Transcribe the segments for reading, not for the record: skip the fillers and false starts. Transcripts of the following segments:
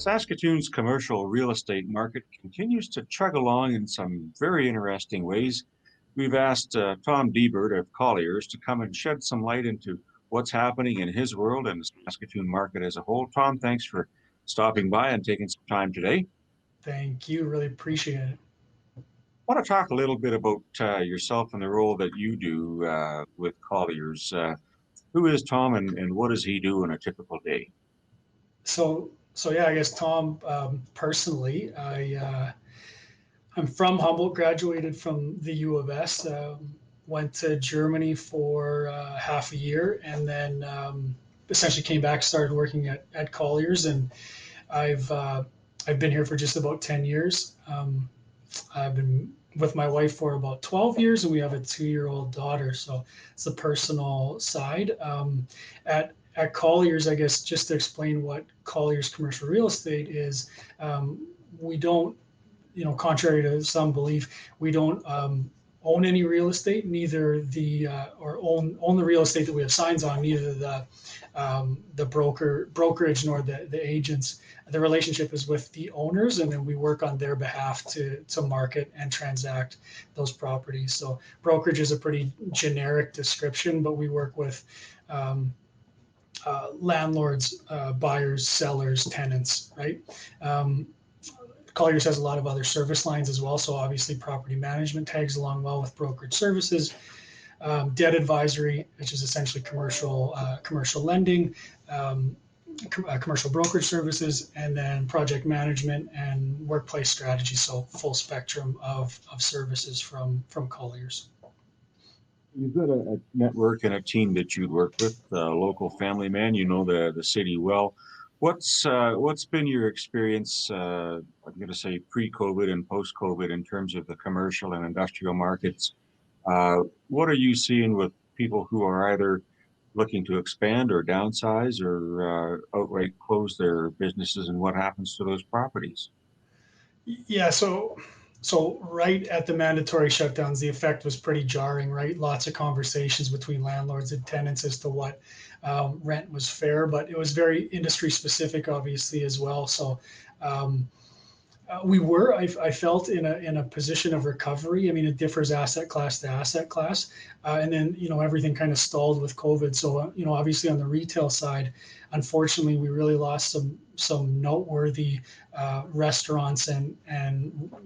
Saskatoon's commercial real estate market continues to chug along in some very interesting ways. We've asked Tom Diebert of Colliers to come and shed some light into what's happening in his world and the Saskatoon market as a whole. Tom, thanks for stopping by and taking some time today. Thank you. Really appreciate it. I want to talk a little bit about yourself and the role that you do with Colliers. Who is Tom and what does he do in a typical day? So yeah, I guess Tom, personally, I'm from Humboldt, graduated from the U of S, went to Germany for half a year, and then essentially came back, started working at Colliers, and I've uh, I've been here for just about 10 years. I've been with my wife for about 12 years, and we have a 2-year-old daughter. So it's the personal side. At Colliers, I guess just to explain what Colliers commercial real estate is, we don't, contrary to some belief, we don't own any real estate, neither the or own the real estate that we have signs on, neither the brokerage nor the agents. The relationship is with the owners, and then we work on their behalf to market and transact those properties. So brokerage is a pretty generic description, but we work with landlords, buyers, sellers, tenants, right? Colliers has a lot of other service lines as well. So obviously, property management tags along well with brokerage services, debt advisory, which is essentially commercial lending, commercial brokerage services, and then project management and workplace strategy. So full spectrum of services from Colliers. You've got a network and a team that you work with, local family man. You know the city well. What's been your experience? I'm going to say pre-COVID and post-COVID in terms of the commercial and industrial markets. What are you seeing with people who are either looking to expand or downsize or outright close their businesses, and what happens to those properties? Yeah, so right at the mandatory shutdowns, the effect was pretty jarring, right? Lots of conversations between landlords and tenants as to what rent was fair, but it was very industry specific, obviously, as well. So um, I felt in a position of recovery. I mean, it differs asset class to asset class, and then everything kind of stalled with COVID. So obviously on the retail side, unfortunately, we really lost some noteworthy restaurants and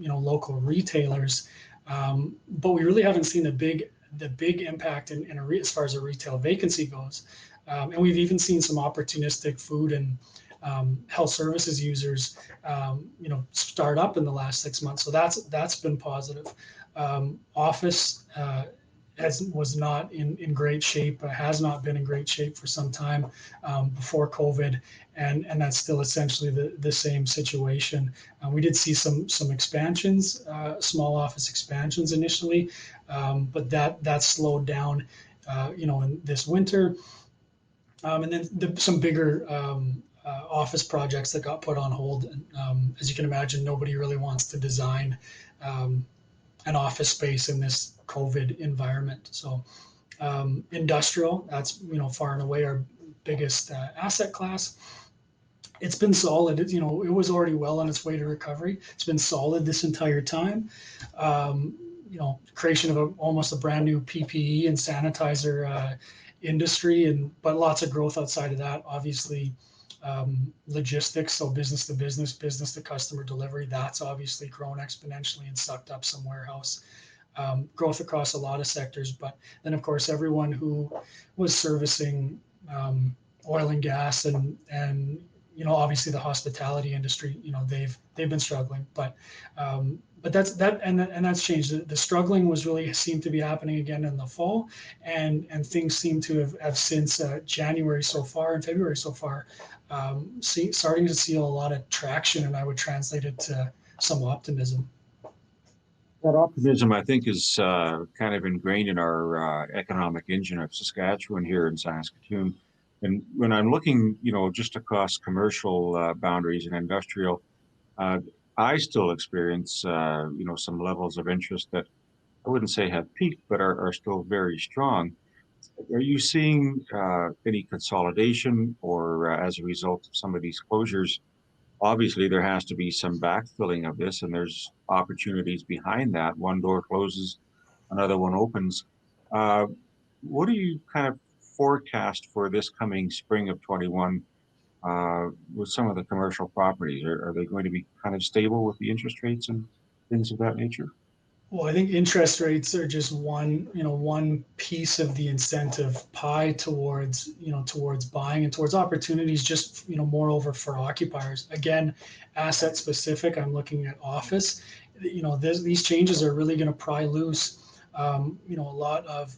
local retailers, but we really haven't seen the big impact as far as a retail vacancy goes. And we've even seen some opportunistic food and health services users, start up in the last 6 months. So that's been positive. Office was not in great shape, has not been in great shape for some time before COVID, and that's still essentially the same situation. We did see some expansions, small office expansions initially, but that slowed down, in this winter. And then some bigger office projects that got put on hold. And, as you can imagine, nobody really wants to design an office space in this COVID environment. So industrial, that's far and away our biggest asset class. It's been solid. It was already well on its way to recovery. It's been solid this entire time. Creation of almost a brand new PPE and sanitizer industry, but lots of growth outside of that. Obviously, logistics, so business to business, business to customer delivery, that's obviously grown exponentially and sucked up some warehouse growth across a lot of sectors. But then, of course, everyone who was servicing oil and gas and obviously the hospitality industry, they've been struggling. But that's changed. The struggling was really seemed to be happening again in the fall, and things seem to have since January so far and February so far, starting to see a lot of traction, and I would translate it to some optimism. That optimism, I think, is kind of ingrained in our economic engine of Saskatchewan here in Saskatoon. And when I'm looking, just across commercial boundaries and industrial, uh, I still experience, some levels of interest that I wouldn't say have peaked, but are still very strong. Are you seeing any consolidation or as a result of some of these closures, obviously there has to be some backfilling of this, and there's opportunities behind that. One door closes, another one opens. Uh, what do you kind of forecast for this coming spring of 21 with some of the commercial properties? Are they going to be kind of stable with the interest rates and things of that nature? Well, I think interest rates are just one piece of the incentive pie towards, towards buying and towards opportunities, just, moreover for occupiers. Again, asset specific, I'm looking at office. These changes are really going to pry loose, a lot of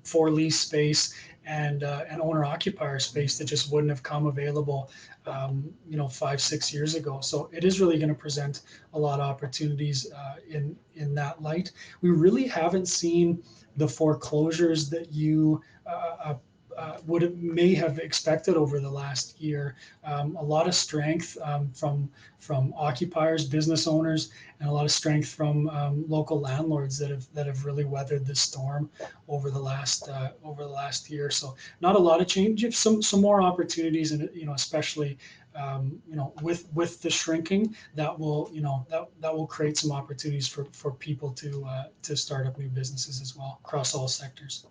for lease space and owner occupier space that just wouldn't have come available, 5, 6 years ago. So it is really going to present a lot of opportunities in that light. We really haven't seen the foreclosures that you may have expected over the last year. A lot of strength from occupiers, business owners, and a lot of strength from local landlords that have really weathered the storm over the last year. So not a lot of change. Some more opportunities, and especially with the shrinking, that will create some opportunities for people to start up new businesses as well across all sectors.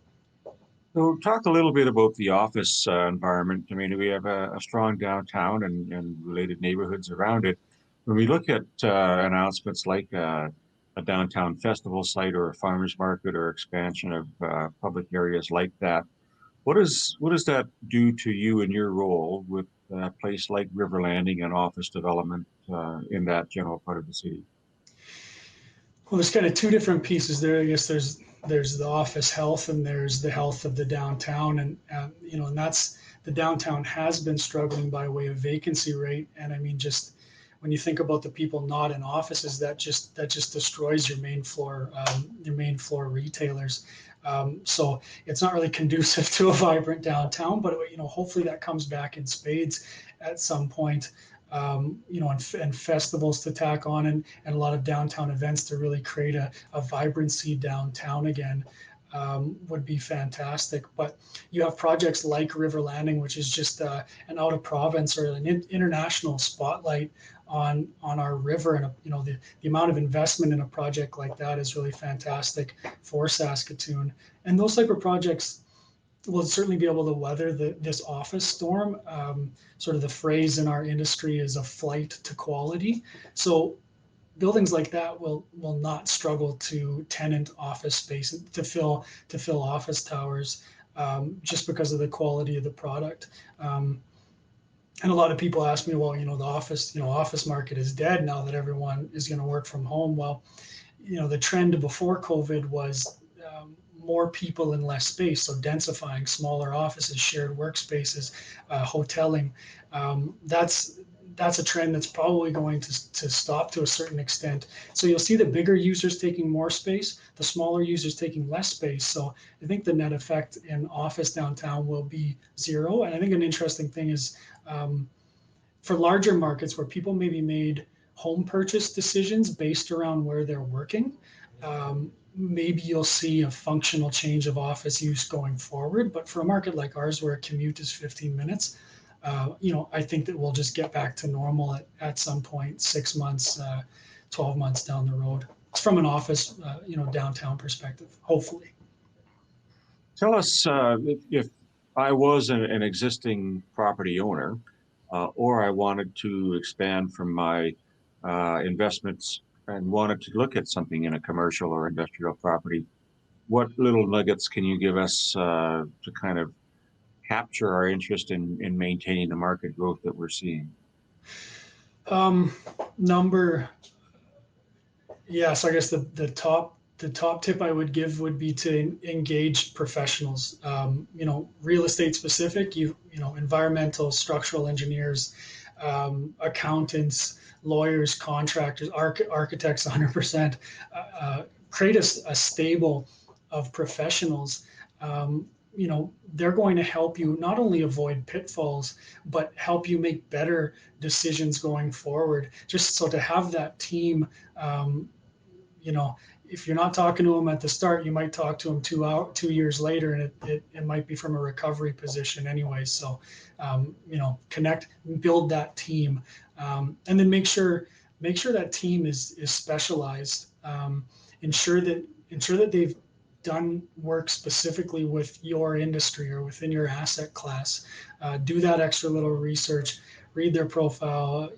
So talk a little bit about the office environment. I mean, we have a strong downtown and related neighborhoods around it. When we look at announcements like a downtown festival site or a farmer's market or expansion of public areas like that, what does that do to you in your role with a place like River Landing and office development in that general part of the city? Well, there's kind of two different pieces there. I guess there's the office health and there's the health of the downtown, and that's the downtown has been struggling by way of vacancy rate, and I mean just when you think about the people not in offices, that just destroys your main floor retailers. So it's not really conducive to a vibrant downtown, but hopefully that comes back in spades at some point. And festivals to tack on, and a lot of downtown events to really create a vibrancy downtown again, would be fantastic. But you have projects like River Landing, which is just an out of province or an international spotlight on our river, and the amount of investment in a project like that is really fantastic for Saskatoon. And those type of projects will certainly be able to weather this office storm. Sort of the phrase in our industry is a flight to quality. So buildings like that will not struggle to tenant office space to fill office towers, just because of the quality of the product. And a lot of people ask me, well, the office market is dead now that everyone is going to work from home. Well, the trend before COVID was more people in less space, so densifying, smaller offices, shared workspaces, hoteling. That's a trend that's probably going to stop to a certain extent. So you'll see the bigger users taking more space, the smaller users taking less space. So I think the net effect in office downtown will be zero. And I think an interesting thing is, for larger markets where people maybe made home purchase decisions based around where they're working, maybe you'll see a functional change of office use going forward. But for a market like ours, where a commute is 15 minutes, I think that we'll just get back to normal at some point, 6 months, 12 months down the road. It's from an office, downtown perspective, hopefully. Tell us if I was an existing property owner, or I wanted to expand from my investments and wanted to look at something in a commercial or industrial property, what little nuggets can you give us to kind of capture our interest in maintaining the market growth that we're seeing? Um, number Yeah, so I guess the top tip I would give would be to engage professionals. Real estate specific, environmental, structural engineers, accountants, lawyers, contractors, architects, 100%. Create a stable of professionals. They're going to help you not only avoid pitfalls, but help you make better decisions going forward. Just so to have that team, um, you know, if you're not talking to them at the start, you might talk to them 2 years later, and it might be from a recovery position anyway. So, connect, build that team, and then make sure that team is specialized. Ensure that they've done work specifically with your industry or within your asset class. Do that extra little research, read their profile,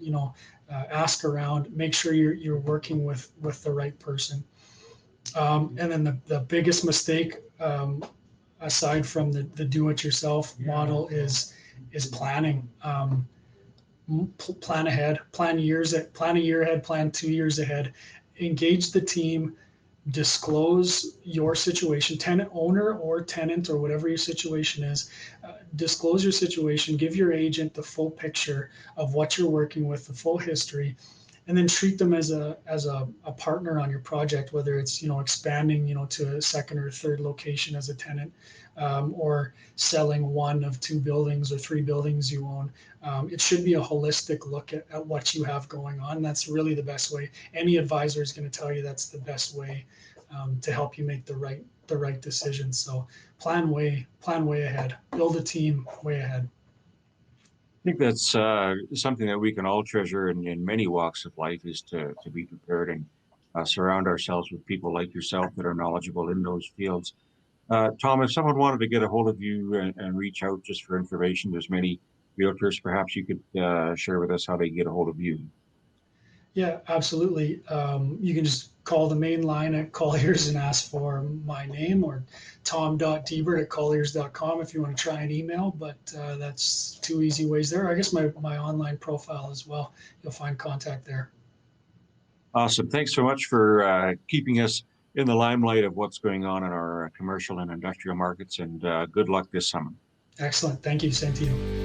ask around, make sure you're working with the right person. And then the biggest mistake, aside from the do-it-yourself model, is planning. Plan ahead, plan a year ahead, plan 2 years ahead. Engage the team, disclose your situation, tenant owner or tenant or whatever your situation is. Disclose your situation, give your agent the full picture of what you're working with, the full history, and then treat them as a partner on your project, whether it's expanding to a second or third location as a tenant, or selling one of 2 buildings or 3 buildings you own. It should be a holistic look at what you have going on. That's really the best way. Any advisor is going to tell you that's the best way to help you make the right decision. So plan way ahead, build a team way ahead. I think that's something that we can all treasure in many walks of life, is to be prepared and surround ourselves with people like yourself that are knowledgeable in those fields. Tom, if someone wanted to get a hold of you and reach out just for information, there's many realtors. Perhaps you could share with us how they get a hold of you. Yeah, absolutely. You can just call the main line at Colliers and ask for my name, or tom.diebert@colliers.com if you want to try an email. But that's 2 easy ways there. I guess my online profile as well. You'll find contact there. Awesome. Thanks so much for keeping us in the limelight of what's going on in our commercial and industrial markets, and good luck this summer. Excellent. Thank you. Same to you.